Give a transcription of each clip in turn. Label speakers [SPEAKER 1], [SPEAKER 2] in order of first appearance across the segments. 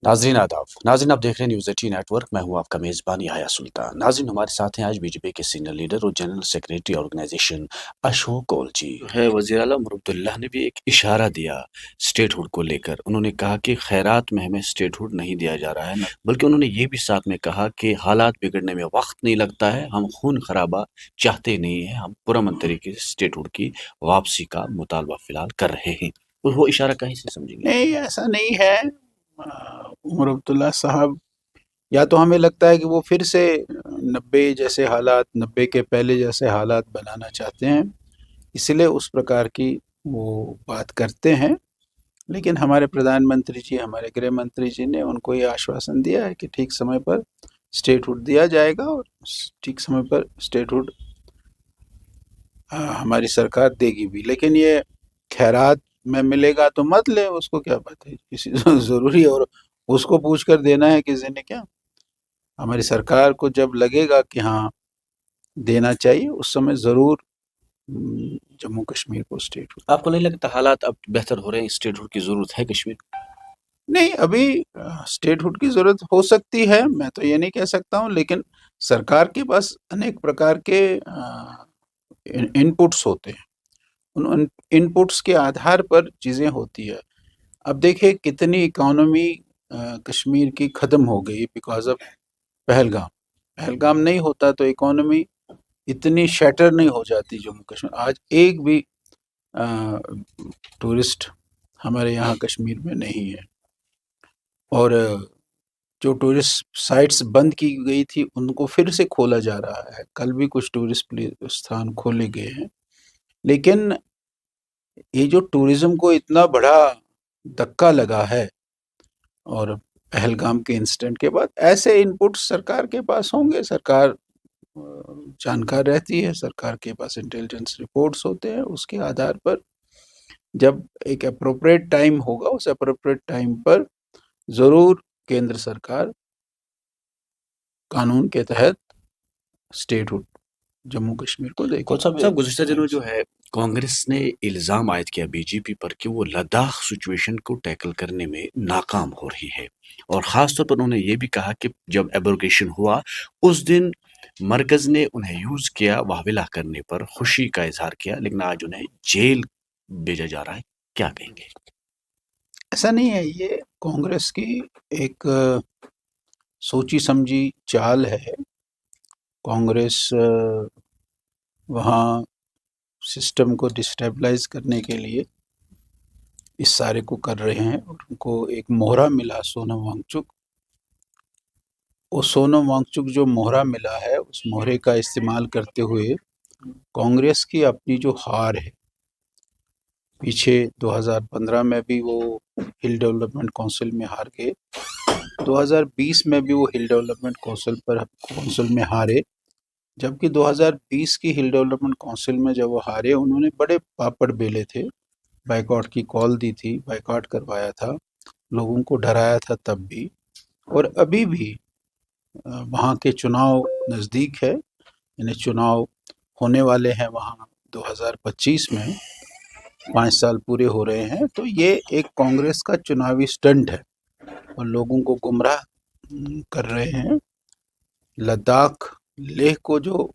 [SPEAKER 1] नाज़रीन आदाब। नाज़रीन आप देख रहे हैं न्यूज़ 18 नेटवर्क। मैं हूं आपका मेज़बान याह्या सुल्तान। नाज़रीन हमारे साथ हैं आज बीजेपी के सीनियर लीडर और general secretary organisation Ashok Kaul ji. है वज़ीर आला उमर अब्दुल्ला ने भी एक इशारा दिया स्टेटहुड को लेकर। उन्होंने कहा कि खैरात में हमें स्टेटहुड नहीं दिया जा रहा है, बल्कि उन्होंने ये भी साथ में कहा कि हालात बिगड़ने में वक्त नहीं लगता है, हम खून खराबा चाहते नहीं है, हम पुरअमन तरीके से स्टेटहुड की वापसी का मुतालबा फिलहाल कर रहे हैं। और वो इशारा कहीं से समझेंगे?
[SPEAKER 2] नहीं, ऐसा नहीं है। उमर अब्दुल्ला साहब, या तो हमें लगता है कि वो फिर से 90 जैसे हालात, 90 के पहले जैसे हालात बनाना चाहते हैं, इसलिए उस प्रकार की वो बात करते हैं। लेकिन हमारे प्रधानमंत्री जी, हमारे गृह मंत्री जी ने उनको ये आश्वासन दिया है कि ठीक समय पर स्टेटहुड दिया जाएगा और ठीक समय पर स्टेटहुड हमारी सरकार देगी भी। लेकिन ये खैरात में मिलेगा तो मत ले, उसको क्या बात है, किसी ज़रूरी है और उसको पूछ कर देना है किसी ने क्या? हमारी सरकार को जब लगेगा कि हाँ देना चाहिए, उस समय ज़रूर जम्मू कश्मीर को स्टेटहुड।
[SPEAKER 1] आपको नहीं लगता हालात अब बेहतर हो रहे हैं, स्टेटहुड की ज़रूरत है कश्मीर को?
[SPEAKER 2] नहीं, अभी स्टेटहुड की ज़रूरत हो सकती है, मैं तो ये नहीं कह सकता हूँ, लेकिन सरकार के पास अनेक प्रकार के इनपुट्स होते हैं। उन इनपुट्स के आधार पर चीज़ें होती है। अब देखिए कितनी इकोनॉमी कश्मीर की ख़त्म हो गई बिकॉज़ ऑफ पहलगाम। पहलगाम नहीं होता तो इकोनॉमी इतनी शैटर नहीं हो जाती जम्मू कश्मीर। आज एक भी टूरिस्ट हमारे यहाँ कश्मीर में नहीं है। और जो टूरिस्ट साइट्स बंद की गई थी उनको फिर से खोला जा रहा है। कल भी कुछ टूरिस्ट स्थान खोले गए हैं। लेकिन ये जो टूरिज्म को इतना बड़ा धक्का लगा है, और पहलगाम के इंसिडेंट के बाद ऐसे इनपुट सरकार के पास होंगे। सरकार जानकार रहती है, सरकार के पास इंटेलिजेंस रिपोर्ट्स होते हैं। उसके आधार पर जब एक अप्रोप्रिएट टाइम होगा, उस अप्रोप्रिएट टाइम पर ज़रूर केंद्र सरकार कानून के तहत स्टेटहुड जम्मू कश्मीर को देगी।
[SPEAKER 1] कौन साहब गुज़िश्ता दिनों जो है कांग्रेस ने इल्ज़ाम आयद किया बीजेपी पर कि वो लद्दाख सिचुएशन को टैकल करने में नाकाम हो रही है, और ख़ास तौर पर उन्होंने ये भी कहा कि जब एब्रोगेशन हुआ उस दिन मरकज़ ने उन्हें यूज़ किया वाहविला करने पर, खुशी का इजहार किया, लेकिन आज उन्हें जेल भेजा जा रहा है। क्या कहेंगे?
[SPEAKER 2] ऐसा नहीं है, ये कांग्रेस की एक सोची समझी चाल है। कांग्रेस वहाँ सिस्टम को डिस्टेबलाइज करने के लिए इस सारे को कर रहे हैं। और उनको एक मोहरा मिला सोनम वांगचुक। वो सोनम वांगचुक जो मोहरा मिला है, उस मोहरे का इस्तेमाल करते हुए कांग्रेस की अपनी जो हार है, पीछे 2015 में भी वो हिल डेवलपमेंट काउंसिल में हार गए, 2020 में भी वो हिल डेवलपमेंट काउंसिल में हारे। जबकि 2020 की हिल डेवलपमेंट काउंसिल में जब वो हारे, उन्होंने बड़े पापड़ बेले थे, बाइकआउट की कॉल दी थी, बाइकआउट करवाया था, लोगों को डराया था तब भी। और अभी भी वहाँ के चुनाव नज़दीक है, यानी चुनाव होने वाले हैं वहाँ 2025 में, 5 साल पूरे हो रहे हैं। तो ये एक कांग्रेस का चुनावी स्टंट है और लोगों को गुमराह कर रहे हैं। लद्दाख, लेह को जो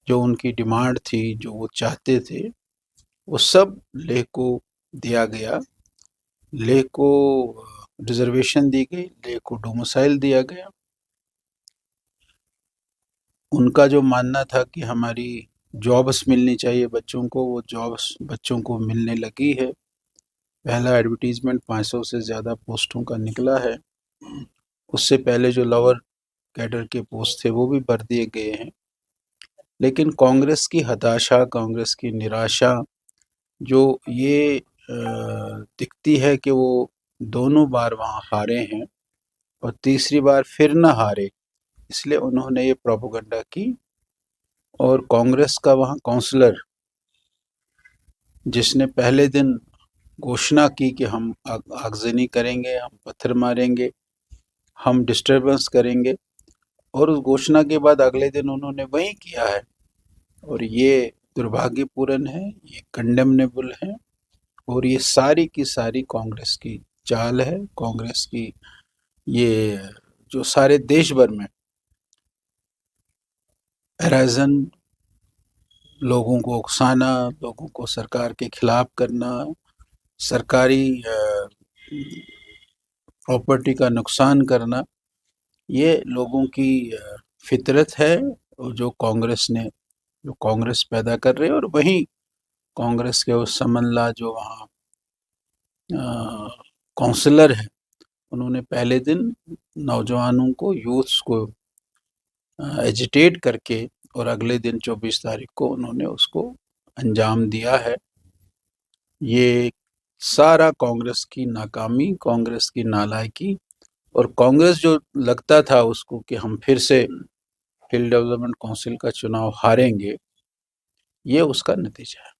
[SPEAKER 2] जो उनकी डिमांड थी, जो वो चाहते थे, वो सब लेह को दिया गया। लेह को रिजर्वेशन दी गई, लेह को डोमिसाइल दिया गया। उनका जो मानना था कि हमारी जॉब्स मिलनी चाहिए बच्चों को, वो जॉब्स बच्चों को मिलने लगी है। पहला एडवर्टीजमेंट 500 से ज़्यादा पोस्टों का निकला है। उससे पहले जो लोअर कैडर के पोस्ट थे वो भी भर दिए गए हैं। लेकिन कांग्रेस की हताशा, कांग्रेस की निराशा जो ये दिखती है कि वो दोनों बार वहाँ हारे हैं और तीसरी बार फिर न हारे, इसलिए उन्होंने ये प्रोपेगेंडा की। और कांग्रेस का वहाँ काउंसलर, जिसने पहले दिन घोषणा की कि हम आगजनी करेंगे, हम पत्थर मारेंगे, हम डिस्टर्बेंस करेंगे, और उस घोषणा के बाद अगले दिन उन्होंने वही किया है। और ये दुर्भाग्यपूर्ण है, ये कंडेमनेबल है, और ये सारी की सारी कांग्रेस की चाल है कांग्रेस की। ये जो सारे देश भर में एराजन, लोगों को उकसाना, लोगों को सरकार के खिलाफ करना, सरकारी प्रॉपर्टी का नुकसान करना, ये लोगों की फितरत है। और जो कांग्रेस पैदा कर रहे हैं, और वहीं कांग्रेस के वो समनला जो वहाँ काउंसलर हैं, उन्होंने पहले दिन नौजवानों को, यूथ्स को एजिटेट करके, और अगले दिन 24 तारीख को उन्होंने उसको अंजाम दिया है। ये सारा कांग्रेस की नाकामी, कांग्रेस की नालायकी, और कांग्रेस जो लगता था उसको कि हम फिर से हिल डेवलपमेंट काउंसिल का चुनाव हारेंगे, ये उसका नतीजा है।